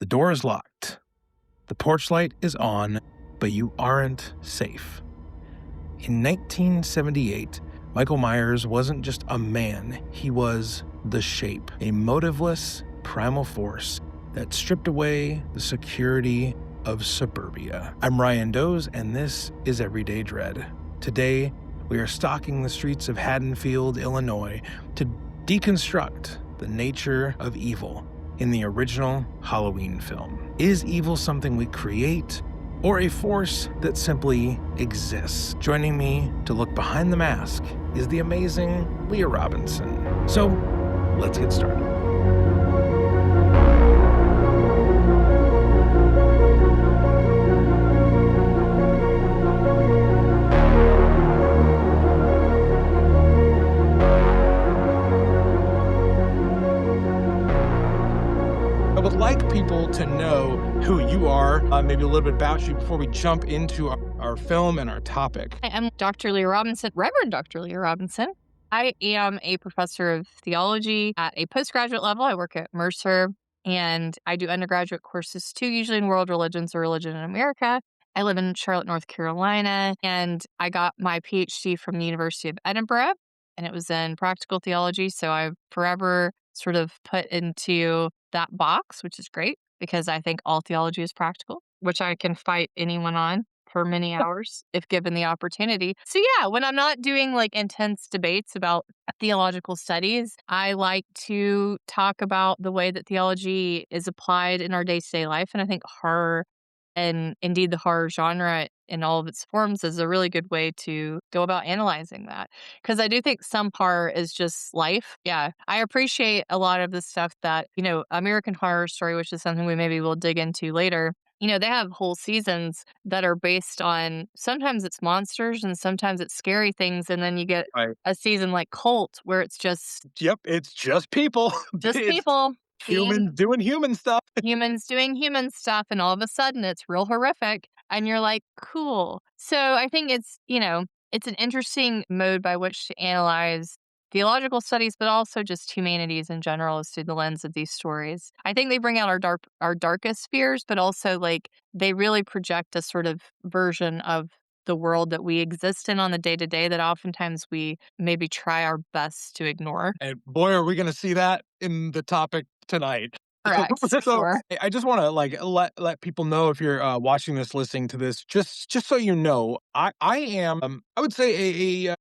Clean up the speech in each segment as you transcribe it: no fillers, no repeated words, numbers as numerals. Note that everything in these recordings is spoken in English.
The door is locked. The porch light is on, but you aren't safe. In 1978, Michael Myers wasn't just a man, he was the Shape, a motiveless, primal force that stripped away the security of suburbia. I'm Ryan Doze, and this is Everyday Dread. Today, we are stalking the streets of Haddonfield, Illinois, to deconstruct the nature of evil in the original Halloween film. Is evil something we create, or a force that simply exists? Joining me to look behind the mask is the amazing Leah Robinson. So, let's get started. I would like people to know who you are, maybe a little bit about you before we jump into our film and our topic. I'm Dr. Leah Robinson, Reverend Dr. Leah Robinson. I am a professor of theology at a postgraduate level. I work at Mercer, and I do undergraduate courses too, usually in world religions or religion in America. I live in Charlotte, North Carolina, and I got my PhD from the University of Edinburgh, and it was in practical theology. So I've forever sort of put into that box, which is great because I think all theology is practical, which I can fight anyone on for many hours if given the opportunity. So yeah, when I'm not doing like intense debates about theological studies, I like to talk about the way that theology is applied in our day-to-day life. And I think horror, and indeed the horror genre in all of its forms, is a really good way to go about analyzing that. Because I do think some horror is just life. Yeah, I appreciate a lot of the stuff that, American Horror Story, which is something we maybe will dig into later. They have whole seasons that are based on, sometimes it's monsters and sometimes it's scary things. And then you get Right. a season like Cult where it's just Yep, it's just people. just It's people humans doing human stuff. humans doing human stuff, and all of a sudden it's real horrific and you're like, cool. So I think it's an interesting mode by which to analyze theological studies, but also just humanities in general, is through the lens of these stories. I think they bring out our darkest fears, but also like they really project a sort of version of the world that we exist in on the day-to-day that oftentimes we maybe try our best to ignore. And boy, are we going to see that in the topic tonight. Correct. So Sure. I just want to let people know, if you're watching this, listening to this, just so you know, I am I would say a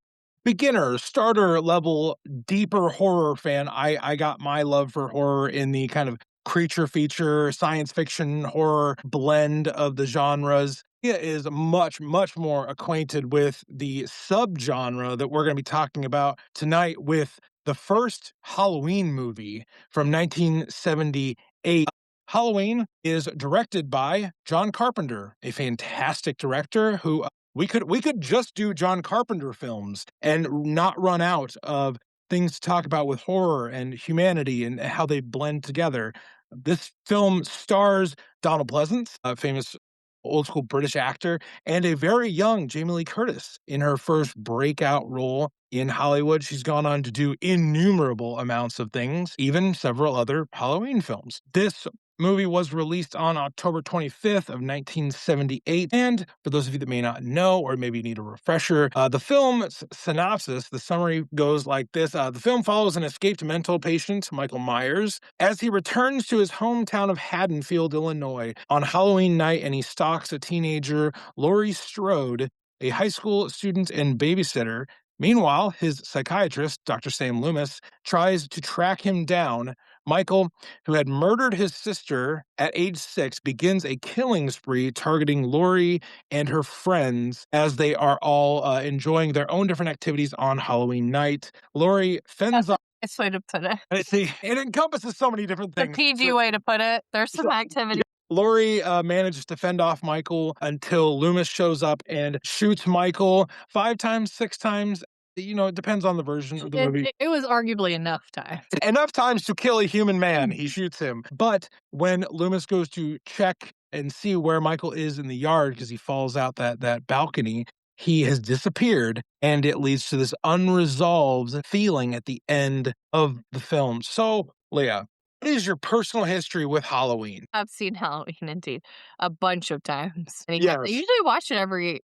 beginner, starter level, deeper horror fan. I got my love for horror in the kind of creature feature, science fiction, horror blend of the genres. He is much more acquainted with the subgenre that we're going to be talking about tonight, with the first Halloween movie from 1978. Halloween is directed by John Carpenter, a fantastic director who we could just do John Carpenter films and not run out of things to talk about with horror and humanity and how they blend together. This film stars Donald Pleasance, a famous old school British actor, and a very young Jamie Lee Curtis in her first breakout role in Hollywood. She's gone on to do innumerable amounts of things, even several other Halloween films. This movie was released on October 25th of 1978. And for those of you that may not know, or maybe need a refresher, the film's synopsis, the summary goes like this. The film follows an escaped mental patient, Michael Myers, as he returns to his hometown of Haddonfield, Illinois, on Halloween night, and he stalks a teenager, Laurie Strode, a high school student and babysitter. Meanwhile, his psychiatrist, Dr. Sam Loomis, tries to track him down. Michael, who had murdered his sister at age 6, begins a killing spree targeting Laurie and her friends as they are all enjoying their own different activities on Halloween night. Laurie fends off. That's a nice way to put it. I see, it encompasses so many different The things. PG way to put it. There's some activity. Laurie manages to fend off Michael until Loomis shows up and shoots Michael 5 times, 6 times. It depends on the version of the movie. It was arguably enough time. Enough times to kill a human man. He shoots him. But when Loomis goes to check and see where Michael is in the yard, because he falls out that balcony, he has disappeared, and it leads to this unresolved feeling at the end of the film. So, Leah, What is your personal history with Halloween? I've seen Halloween indeed a bunch of times, and again, I Yes. usually watch it every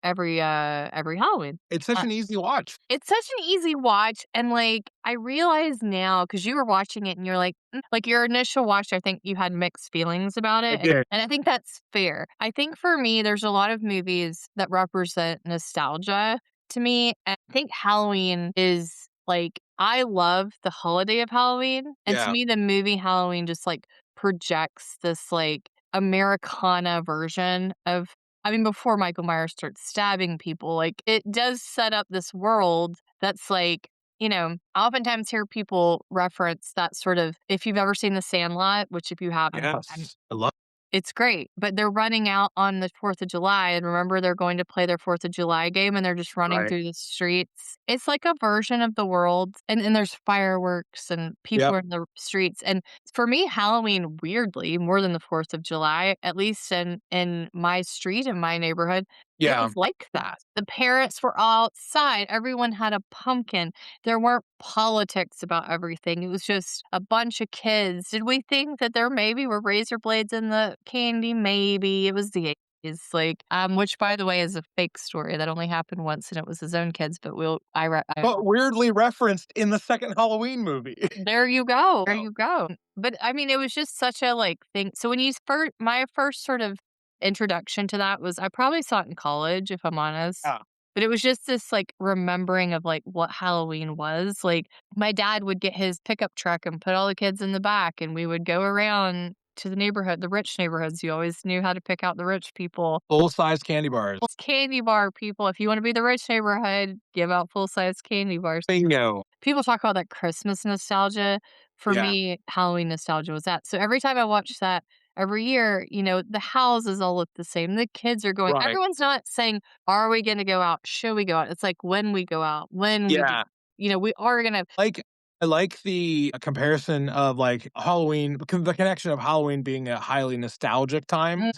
Halloween. It's such Uh, an easy watch. it's such an easy watch, and, like, I realize now because you were watching it and you're like like, your initial watch, I think you had mixed feelings about I it, did. and I think that's fair. I think for me, there's a lot of movies that represent nostalgia to me, and I think Halloween is, like I love the holiday of Halloween, and to Yeah. me, the movie Halloween just, like, projects this, like, Americana version of I mean, before Michael Myers starts stabbing people, like, it does set up this world that's like, I oftentimes hear people reference that sort of if you've ever seen The Sandlot, which if you haven't, Yes. I love it's great, but they're running out on the 4th of July, and remember they're going to play their 4th of July game, and they're just running right. through the streets. It's like a version of the world, and there's fireworks, and people Yep. are in the streets, and for me, Halloween, weirdly, more than the 4th of July, at least in my street, in my neighborhood, it Yeah. was like that. The parents were all outside, everyone had a pumpkin. There weren't politics about everything. It was just a bunch of kids. Did we think that there maybe were razor blades in the candy? Maybe. It was the 80s, like, which by the way is a fake story that only happened once and it was his own kids, but I But weirdly referenced in the second Halloween movie. there you go. There Oh, you go. But I mean, it was just such a like thing. So when you first, my first sort of introduction to that was I probably saw it in college, if I'm honest. yeah. But it was just this like remembering of like what Halloween was. Like my dad would get his pickup truck and put all the kids in the back, and we would go around to the neighborhood, the rich neighborhoods. You always knew how to pick out the rich people. Full-size candy bars. Candy bar people. If you want to be the rich neighborhood, give out full size candy bars. Bingo. People talk about that Christmas nostalgia. For Yeah. me, Halloween nostalgia was that. So every time I watch that every year, the houses all look the same. The kids are going Right. everyone's not saying, "Are we gonna go out? Should we go out?" It's like, "When we go out, when we do." Yeah. We are gonna Like, I like the comparison of, like, Halloween because the connection of Halloween being a highly nostalgic time. Mm,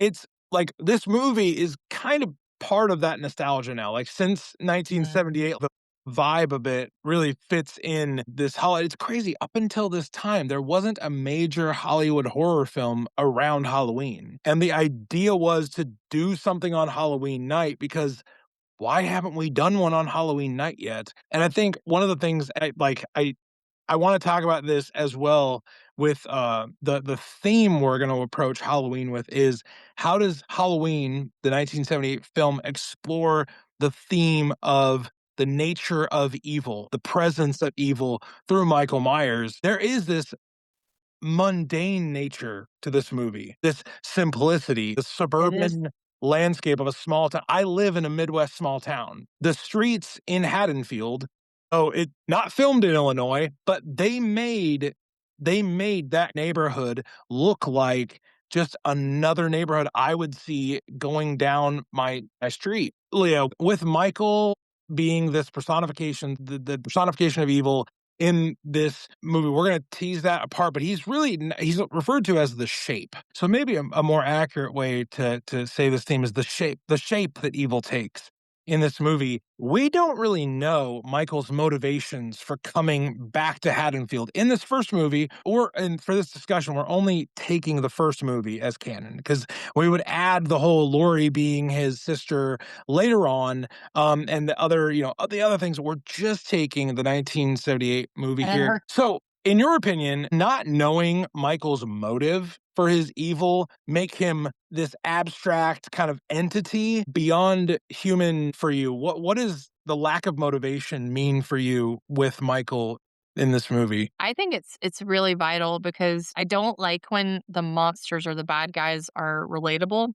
It's like, this movie is kind of part of that nostalgia now, like, since mm. 1978, the vibe of it really fits in this holiday. It's crazy, up until this time, there wasn't a major Hollywood horror film around Halloween, and the idea was to do something on Halloween night because why haven't we done one on Halloween night yet? And I think one of the things I wanna talk about this as well with, the theme we're gonna approach Halloween with is how does Halloween, the 1978 film, explore the theme of the nature of evil, the presence of evil through Michael Myers? There is this mundane nature to this movie, this simplicity, the It is. suburban landscape of a small town. I live in a Midwest small town. The streets in Haddonfield, oh, it not filmed in Illinois, but they made that neighborhood look like just another neighborhood I would see going down my street. Leo, with Michael being this personification, the personification of evil in this movie. We're going to tease that apart, but he's referred to as the shape. So maybe a more accurate way to say this theme is the shape that evil takes in this movie. We don't really know Michael's motivations for coming back to Haddonfield in this first movie, and for this discussion, we're only taking the first movie as canon because we would add the whole Laurie being his sister later on, and the other things. We're just taking the 1978 movie And here. her So, in your opinion, not knowing Michael's motive for his evil make him this abstract kind of entity beyond human for you? What does the lack of motivation mean for you with Michael in this movie? I think it's really vital because I don't like when the monsters or the bad guys are relatable.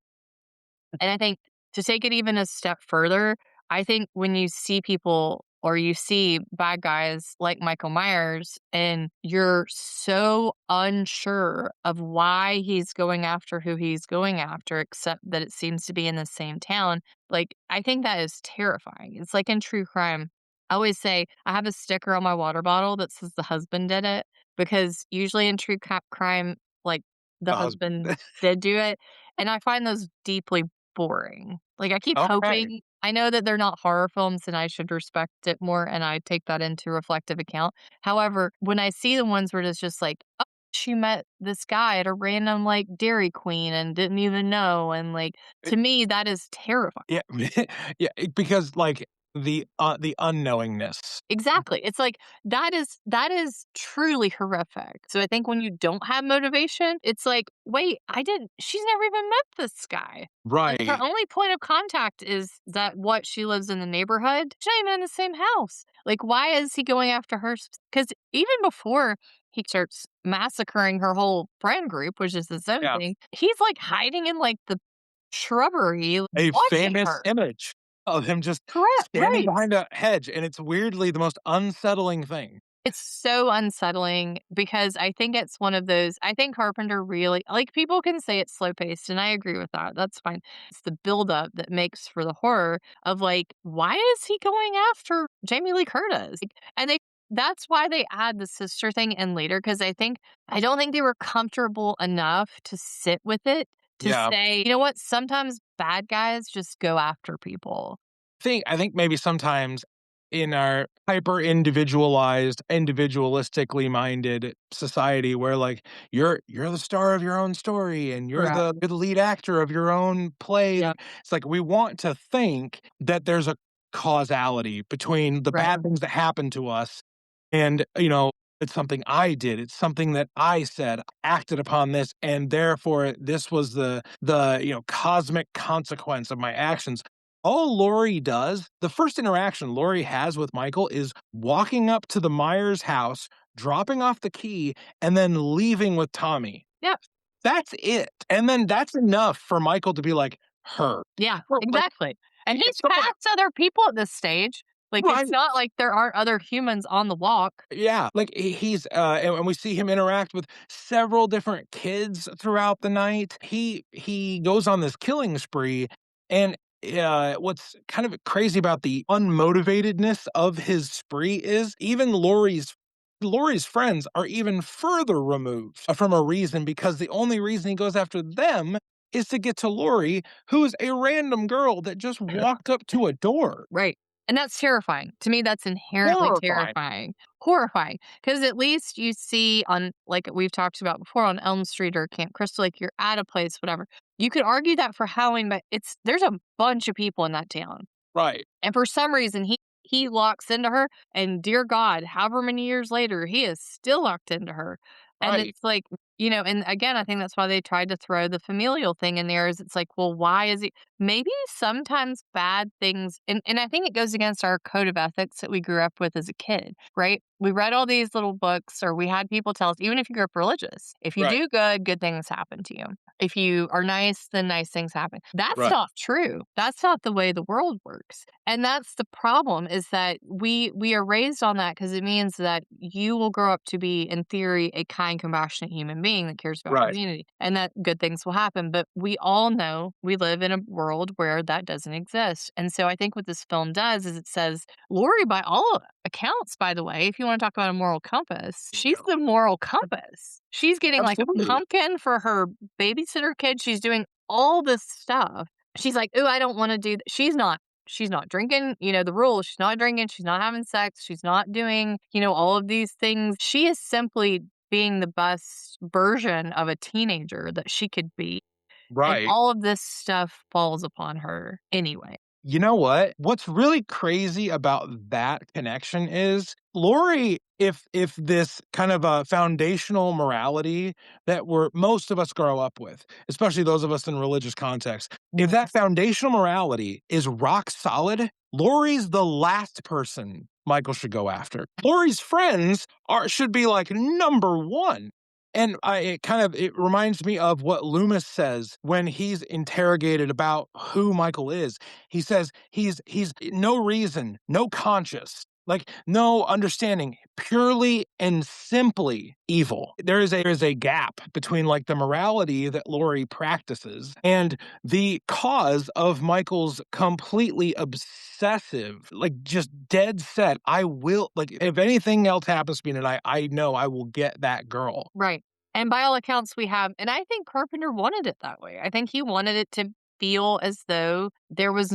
And I think to take it even a step further, I think when you see people or you see bad guys like Michael Myers and you're so unsure of why he's going after who he's going after, except that it seems to be in the same town, like, I think that is terrifying. It's like in true crime. I always say I have a sticker on my water bottle that says the husband did it because usually in true crime, like the Uh, husband did do it. And I find those deeply boring. Like, I keep okay. hoping I know that they're not horror films and I should respect it more, and I take that into reflective account. However, when I see the ones where it's just like, "Oh, she met this guy at a random, like, Dairy Queen and didn't even know, and, like, It to me, that is terrifying. yeah, yeah, because, like, the unknowingness. Exactly. It's like that is truly horrific. So I think when you don't have motivation, it's like, wait, I didn't she's never even met this guy. Like her Right. only point of contact is that what she lives in the neighborhood. She's not even in the same house. Like why is he going after her? Because even before he starts massacring her whole friend group, which is his own Yeah. thing, he's like hiding in like the shrubbery A watching famous her. image of him just Correct. standing Right. behind a hedge, and it's weirdly the most unsettling thing. It's so unsettling because I think it's one of those I think Carpenter really like, people can say it's slow paced, and I agree with that, that's fine. It's the buildup that makes for the horror of, like, why is he going after Jamie Lee Curtis? Like, and that's why they add the sister thing in later because I don't think they were comfortable enough to sit with it to Yeah. say, "You know what? Sometimes bad guys just go after people." I think maybe sometimes in our hyper individualized, individualistically minded society where like you're the star of your own story and Correct. you're the lead actor of your own play. Yep. It's like we want to think that there's a causality between the Right. bad things that happen to us and it's something I did. It's something that I said, acted upon this, and therefore this was the cosmic consequence of my actions. All Lori does, the first interaction Lori has with Michael is walking up to the Myers house, dropping off the key, and then leaving with Tommy. Yep. That's it. And then that's enough for Michael to be like, her. Yeah, Her, like, exactly, and if he's someone past other people at this stage, like, it's right. not like there aren't other humans on the walk. Yeah, like he's and we see him interact with several different kids throughout the night. He goes on this killing spree, and what's kind of crazy about the unmotivatedness of his spree is even Lori's friends are even further removed from a reason because the only reason he goes after them is to get to Lori, who's a random girl that just walked up to a door. Right, and that's terrifying. To me, that's inherently Horrifying. terrifying. Horrifying, because at least you see on like we've talked about before on Elm Street or Camp Crystal, like, you're at a place, whatever. You could argue that for Halloween, but there's a bunch of people in that town. Right. And for some reason, he locks into her, and dear God, however many years later, he is still locked into her. And Right. it's like, and again, I think that's why they tried to throw the familial thing in there is it's like, well, why is he maybe sometimes bad things and I think it goes against our code of ethics that we grew up with as a kid, right? We read all these little books or we had people tell us, even if you grew up religious, if you Right. do good, good things happen to you. If you are nice, then nice things happen. That's Right. not true. That's not the way the world works. And that's the problem is that we are raised on that because it means that you will grow up to be, in theory, a kind, compassionate human being that cares about Right. community and that good things will happen. But we all know we live in a world where that doesn't exist. And so I think what this film does is it says, Lori, by all accounts, by the way, if you want to talk about a moral compass, she's the moral compass. She's getting like a Absolutely. pumpkin for her babysitter kid. She's doing all this stuff. She's like, "Ooh, I don't want to do that." She's not drinking, the rule. She's not drinking, she's not having sex, she's not doing, all of these things. She is simply being the best version of a teenager that she could be. And Right. all of this stuff falls upon her anyway. You know what? What's really crazy about that connection is Lori, if this kind of a foundational morality that most of us grow up with, especially those of us in religious context, if Mhm. that foundational morality is rock solid, Lori's the last person Michael should go after. Lori's friends should be like number one. And it reminds me of what Loomis says when he's interrogated about who Michael is. He says he's no reason, no conscience, like no understanding, purely and simply evil. There is a gap between like the morality that Lori practices and the cause of Michael's completely obsessive, like just dead set. I will like if anything else happens to me tonight, I know I will get that girl. Right. And by all accounts, and I think Carpenter wanted it that way. I think he wanted it to feel as though it was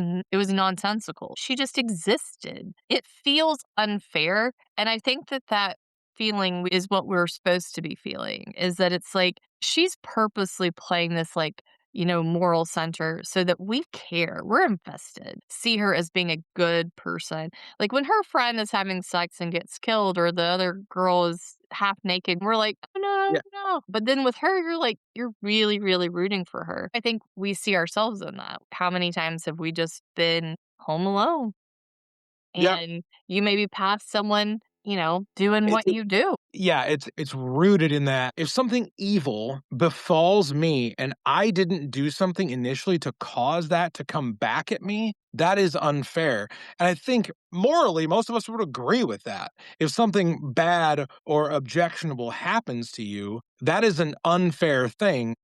nonsensical. She just existed. It feels unfair. And I think that feeling is what we're supposed to be feeling, is that it's like she's purposely playing this, like, moral center so that we care. We're invested. See her as being a good person. Like when her friend is having sex and gets killed, or the other girl is half naked, we're like, oh no, Yeah. no. But then with her, you're like, you're really, really rooting for her. I think we see ourselves in that. How many times have we just been home alone Yep. and you maybe pass someone, doing It what you do? Yeah, it's rooted in that if something evil befalls me and I didn't do something initially to cause that to come back at me, that is unfair. And I think morally, most of us would agree with that. If something bad or objectionable happens to you, that is an unfair thing.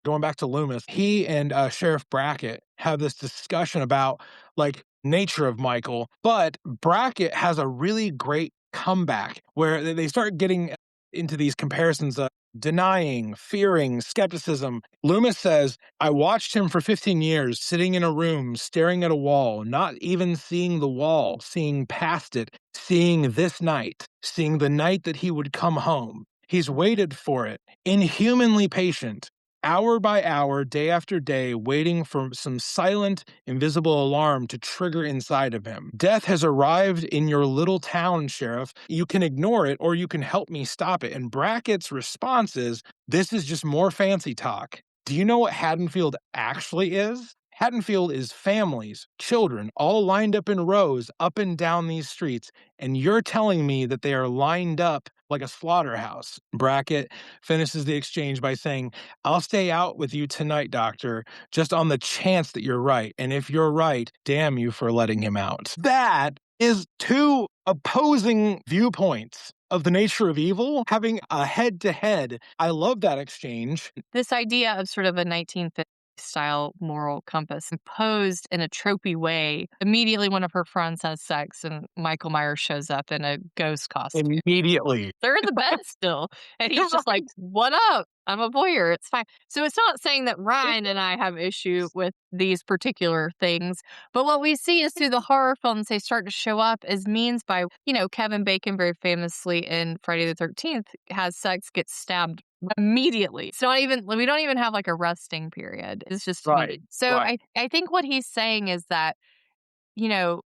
Going back to Loomis, he and Sheriff Brackett have this discussion about like nature of Michael, but Brackett has a really great comeback where they start getting into these comparisons of denying, fearing, skepticism. Loomis says, I watched him for 15 years sitting in a room, staring at a wall, not even seeing the wall, seeing past it, seeing this night, seeing the night that he would come home. He's waited for it, inhumanly patient, hour by hour, day after day, waiting for some silent, invisible alarm to trigger inside of him. Death has arrived in your little town, Sheriff. You can ignore it or you can help me stop it. And Brackett's response is, this is just more fancy talk. Do you know what Haddonfield actually is? Haddonfield is families, children, all lined up in rows up and down these streets, and you're telling me that they are lined up like a slaughterhouse. Brackett finishes the exchange by saying, I'll stay out with you tonight, doctor, just on the chance that you're right. And if you're right, damn you for letting him out. That is two opposing viewpoints of the nature of evil having a head to head. I love that exchange. This idea of sort of a 1950s style moral compass imposed in a tropey way. Immediately, one of her friends has sex, and Michael Myers shows up in a ghost costume. Immediately. They're in the bed still, and he's just like, Right. "What up? I'm a voyeur. It's fine." So it's not saying that Ryan and I have issue with these particular things, but what we see is through the horror films, they start to show up as means by, Kevin Bacon very famously in Friday the 13th has sex, gets stabbed immediately. It's not even, we don't even have like a resting period. It's just Right. immediate. So Right. I think what he's saying is that,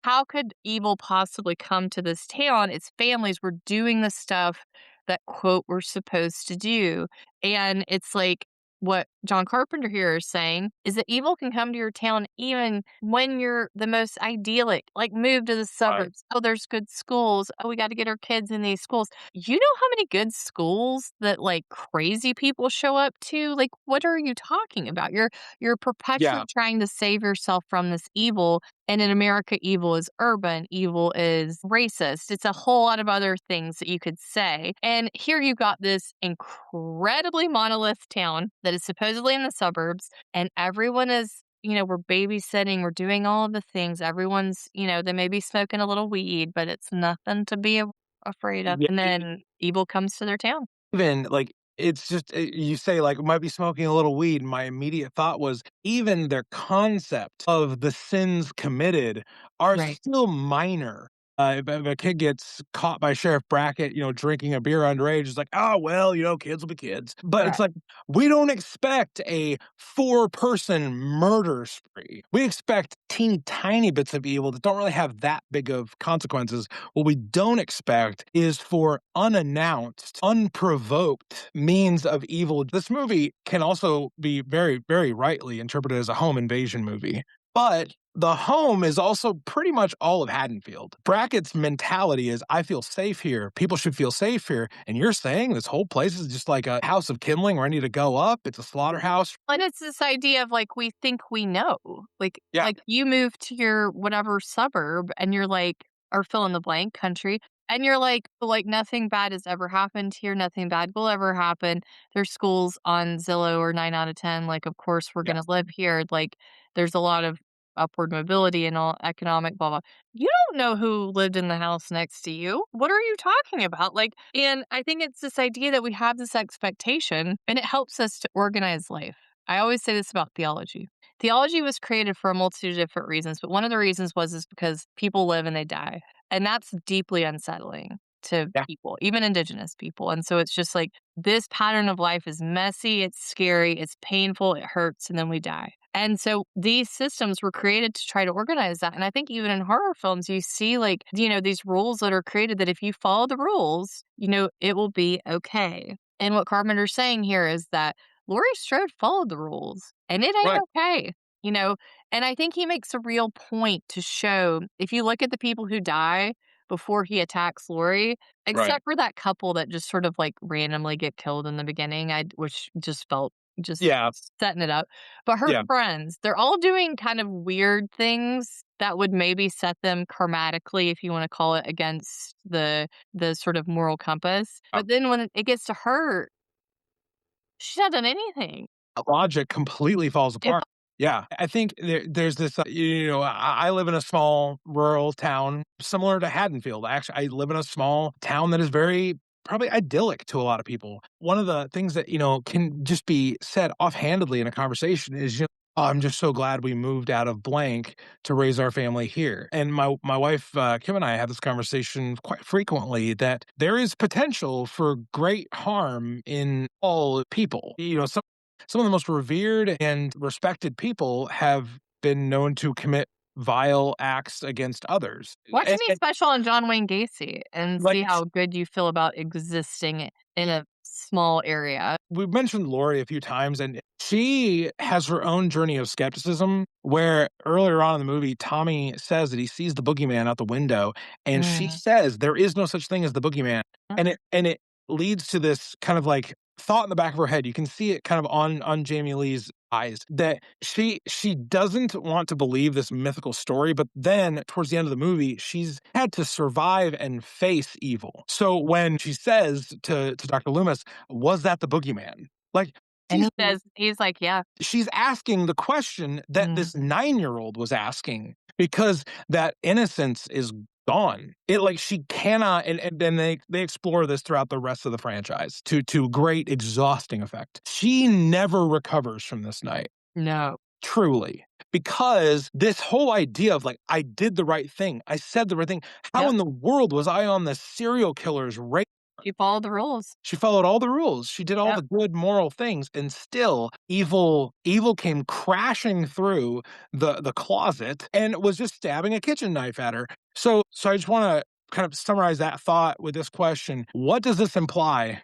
how could evil possibly come to this town? Its families were doing the stuff that, quote, we're supposed to do. And it's like what John Carpenter here is saying is that evil can come to your town even when you're the most idyllic, like move to the Right. suburbs. Oh, there's good schools. Oh, we got to get our kids in these schools. You know how many good schools that like crazy people show up to? Like, what are you talking about? You're perpetually Yeah. trying to save yourself from this evil, and in America, evil is urban, evil is racist. It's a whole lot of other things that you could say. And here you've got this incredibly monolith town that is supposedly in the suburbs, and everyone is, we're babysitting, we're doing all of the things. Everyone's, they may be smoking a little weed, but it's nothing to be afraid of. Yeah. And then evil comes to their town. Even like it's just you say like might be smoking a little weed. My immediate thought was even their concept of the sins committed are Right. still minor. If a kid gets caught by Sheriff Brackett, drinking a beer underage, it's like, oh well, kids will be kids. But it's Correct. like we don't expect a four-person murder spree. We expect teeny tiny bits of evil that don't really have that big of consequences. What we don't expect is for unannounced, unprovoked means of evil. This movie can also be very, very rightly interpreted as a home invasion movie. But the home is also pretty much all of Haddonfield. Brackett's mentality is, I feel safe here. People should feel safe here. And you're saying this whole place is just like a house of kindling ready to go up. It's a slaughterhouse. And it's this idea of like we think we know. Yeah. Like you move to your whatever suburb and you're like, or fill in the blank country, and you're like nothing bad has ever happened here, nothing bad will ever happen. There's schools on Zillow or 9 out of 10. Like, of course we're gonna Yes. live here. Like there's a lot of upward mobility and all economic blah blah. You don't know who lived in the house next to you. What are you talking about? Like, and I think it's this idea that we have this expectation and it helps us to organize life. I always say this about theology. Theology was created for a multitude of different reasons, but one of the reasons was is because people live and they die. And that's deeply unsettling to Yeah. people, even indigenous people. And so it's just like this pattern of life is messy, it's scary, it's painful, it hurts, and then we die. And so these systems were created to try to organize that. And I think even in horror films, you see like, these rules that are created that if you follow the rules, it will be okay. And what Carpenter's saying here is that Laurie Strode followed the rules and it ain't Right. okay. You know, and I think he makes a real point to show if you look at the people who die before he attacks Lori, Right. except for that couple that just sort of like randomly get killed in the beginning, which just felt just Yeah. setting it up. But her Yeah. friends, they're all doing kind of weird things that would maybe set them karmatically, if you want to call it, against the sort of moral compass. But then when it gets to her, she's not done anything. Logic completely falls If apart. Yeah, I think there's this. I live in a small rural town similar to Haddonfield. Actually, I live in a small town that is very probably idyllic to a lot of people. One of the things that can just be said offhandedly in a conversation is, "Oh, I'm just so glad we moved out of blank to raise our family here." And my wife Kim and I have this conversation quite frequently that there is potential for great harm in all people. Some of the most revered and respected people have been known to commit vile acts against others. Watch And any special on John Wayne Gacy and like see how good you feel about existing in a small area. we've mentioned Lori a few times, and she has her own journey of skepticism where earlier on in the movie, Tommy says that he sees the boogeyman out the window, and she Mm. says there is no such thing as the boogeyman. And it leads to this kind of like thought in the back of her head. You can see it kind of on Jamie Lee's eyes that she doesn't want to believe this mythical story, but then towards the end of the movie, she's had to survive and face evil. So when she says to Dr. Loomis, was that the boogeyman? Like, And she's he's like, "Yeah." she's asking the question that Mm. this 9-year-old was asking because that innocence is gone. It like she cannot and then they explore this throughout the rest of the franchise to great exhausting effect. She never recovers from this night, No. truly. Because this whole idea of like, I did the right thing. I said the right thing. How Yep. in the world was I on the serial killer's radar? You follow the rules. She followed all the rules. She did all Yep. the good moral things, and still evil came crashing through the closet and was just stabbing a kitchen knife at her. So I just wanna kind of summarize that thought with this question. What does this imply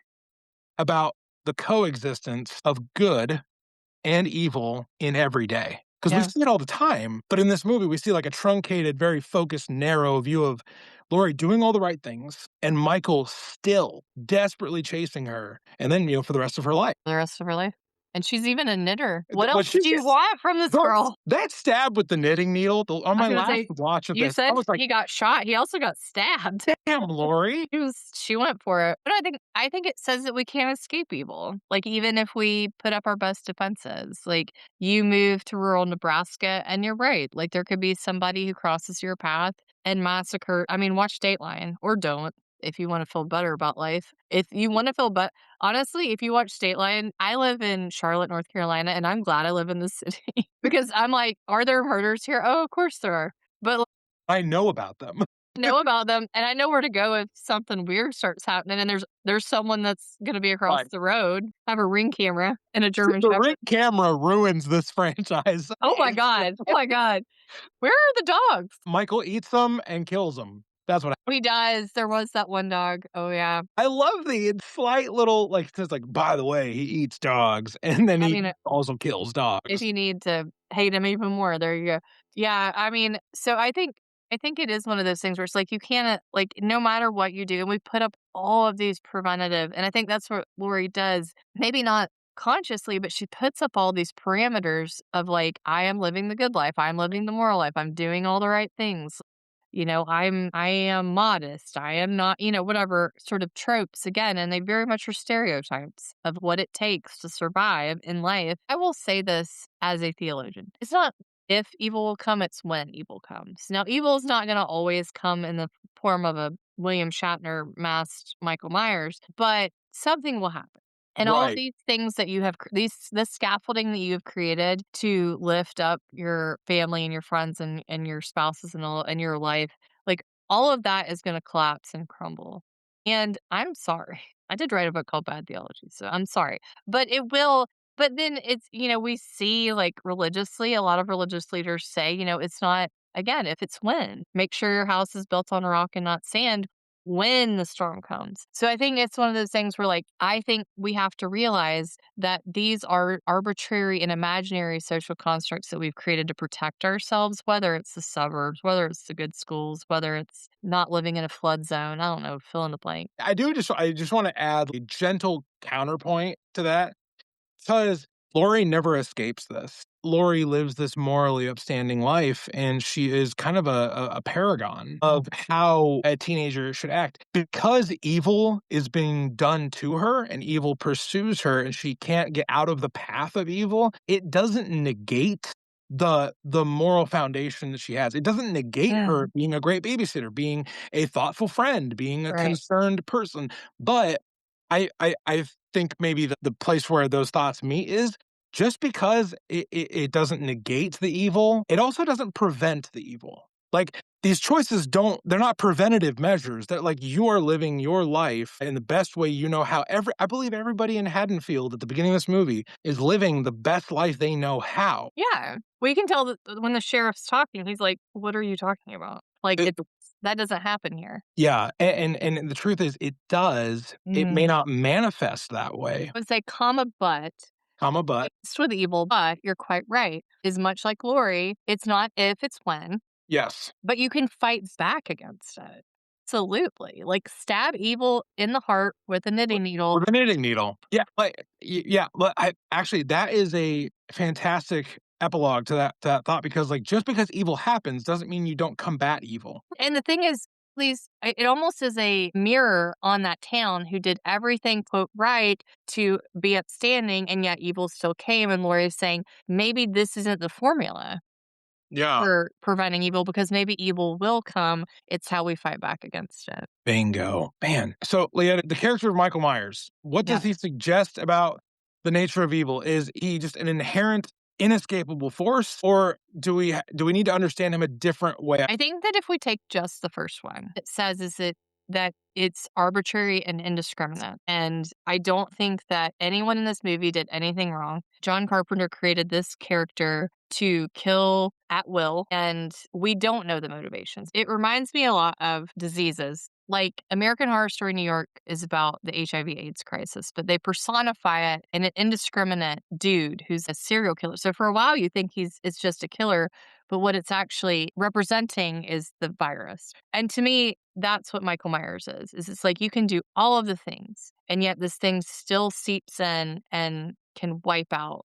about the coexistence of good and evil in every day? Because we Yeah. see it all the time, but in this movie, we see like a truncated, very focused, narrow view of Lori doing all the right things and Michael still desperately chasing her, and then, for the rest of her life. The rest of her life. And she's even a knitter. What else What she do you just want from this bro, girl? that stab with the knitting needle on I was my gonna last say, watch of you this, I said was like, he got shot. He also got stabbed. "Damn, Lori." She went for it. But I think it says that we can't escape evil. Like, even if we put up our best defenses, like, you move to rural Nebraska and you're right. Like, there could be somebody who crosses your path and massacre. I mean, watch Dateline or don't if you want to feel better about life. If you want to feel but honestly, if you watch Dateline, I live in Charlotte, North Carolina, and I'm glad I live in the city because I'm like, are there murders here? Oh, of course there are. But I know about them. know about them, and I know where to go if something weird starts happening, and there's someone that's gonna be across Right. the road. I have a Ring camera and a German The Ring Shepherd. camera ruins this franchise. Oh my god. Oh my god. Where are the dogs? Michael eats them and kills them. That's what He does. There was that one dog. Oh, yeah. I love the slight little, like, it says, like, "By the way, he eats dogs," and then I he mean, also kills if dogs. you need to hate him even more, there you go. Yeah, I mean, so I think it is one of those things where it's like you can't like no matter what you do, and we put up all of these preventative, and I think that's what Lori does. Maybe not consciously, but she puts up all these parameters of like, I am living the good life, I'm living the moral life, I'm doing all the right things. I am modest. I am not, whatever sort of tropes again, and they very much are stereotypes of what it takes to survive in life. I will say this as a theologian. It's not if evil will come, it's when evil comes. Now, evil is not going to always come in the form of a William Shatner masked Michael Myers, but something will happen. And all of Right. these things that you have, this scaffolding that you have created to lift up your family and your friends and your spouses and all and your life, like all of that is going to collapse and crumble. And I'm sorry. I did write a book called Bad Theology, so I'm sorry. But it will but then it's we see, like, religiously, a lot of religious leaders say, it's not again, if it's when, make sure your house is built on a rock and not sand when the storm comes. So I think it's one of those things where, like, I think we have to realize that these are arbitrary and imaginary social constructs that we've created to protect ourselves, whether it's the suburbs, whether it's the good schools, whether it's not living in a flood zone. I don't know, fill in the blank. I just wanna add a gentle counterpoint to that. Because Lori never escapes this. Lori lives this morally upstanding life, and she is kind of a paragon of how a teenager should act. Because evil is being done to her and evil pursues her and she can't get out of the path of evil, it doesn't negate the moral foundation that she has. It doesn't negate Yeah. her being a great babysitter, being a thoughtful friend, being a Right. concerned person. But I think maybe the place where those thoughts meet is just because it doesn't negate the evil, it also doesn't prevent the evil. Like, these choices they're not preventative measures. They're like, you are living your life in the best way you know how. I believe everybody in Haddonfield at the beginning of this movie is living the best life they know how. Yeah. We can tell that when the sheriff's talking, he's like, "What are you talking about?" Like, It it's that doesn't happen here. Yeah, and the truth is it does. It may Mm. not manifest that way, I would say, comma, but comma, but mixed with evil, but you're quite right, is much like Lori. It's not if, it's when, yes. but you can fight back against it. Absolutely. Like, stab evil in the heart with a knitting needle. With a knitting needle. Yeah, yeah, but I actually, that is a fantastic epilogue to that thought because, like, just because evil happens doesn't mean you don't combat evil. And the thing is, these it almost is a mirror on that town who did everything, quote, right to be upstanding, and yet evil still came. And Lori's saying, maybe this isn't the formula Yeah. for preventing evil because maybe evil will come. It's how we fight back against it. Bingo. Man. So, Leah, the character of Michael Myers, what does Yeah. he suggest about the nature of evil? Is he just an inherent, inescapable force, or do we need to understand him a different way? I think that if we take just the first one, it says is that it's arbitrary and indiscriminate. And I don't think that anyone in this movie did anything wrong. John Carpenter created this character to kill at will, and we don't know the motivations. It reminds me a lot of diseases. Like, American Horror Story New York is about the HIV/AIDS crisis, but they personify it in an indiscriminate dude who's a serial killer. So for a while you think it's just a killer, but what it's actually representing is the virus. And to me, that's what Michael Myers is it's like you can do all of the things, and yet this thing still seeps in and can wipe out,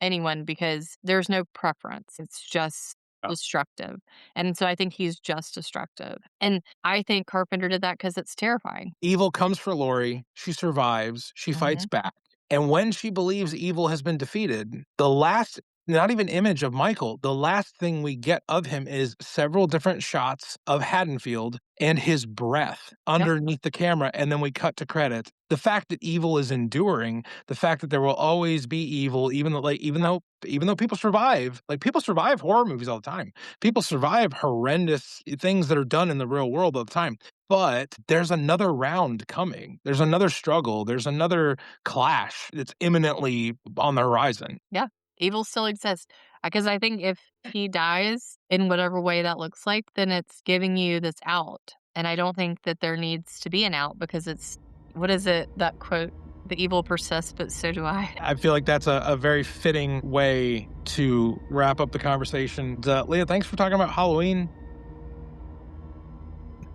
anyone because there's no preference. It's just destructive. And so I think he's just destructive. And I think Carpenter did that because it's terrifying. Evil comes for Lori. She survives. She fights Mhm. back. And when she believes evil has been defeated, the last, not even image of Michael, the last thing we get of him is several different shots of Haddonfield and his breath Yep. underneath the camera. And then we cut to credits. The fact that evil is enduring, the fact that there will always be evil, even though people survive, like, people survive horror movies all the time. People survive horrendous things that are done in the real world all the time. But there's another round coming. There's another struggle. There's another clash that's imminently on the horizon. Yeah. Evil still exists. Because I think if he dies in whatever way that looks like, then it's giving you this out. And I don't think that there needs to be an out because it's, what is it, that quote? The evil persists, but so do I. I feel like that's a very fitting way to wrap up the conversation. Leah, thanks for talking about Halloween.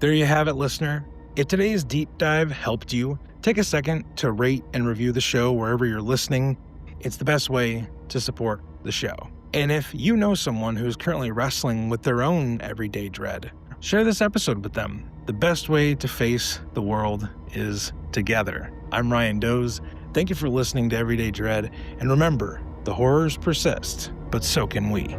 There you have it, listener. If today's deep dive helped you, take a second to rate and review the show wherever you're listening. It's the best way to support the show. And if you know someone who's currently wrestling with their own everyday dread, share this episode with them. The best way to face the world is together. I'm Ryan Doze. Thank you for listening to Everyday Dread. And remember, the horrors persist, but so can we.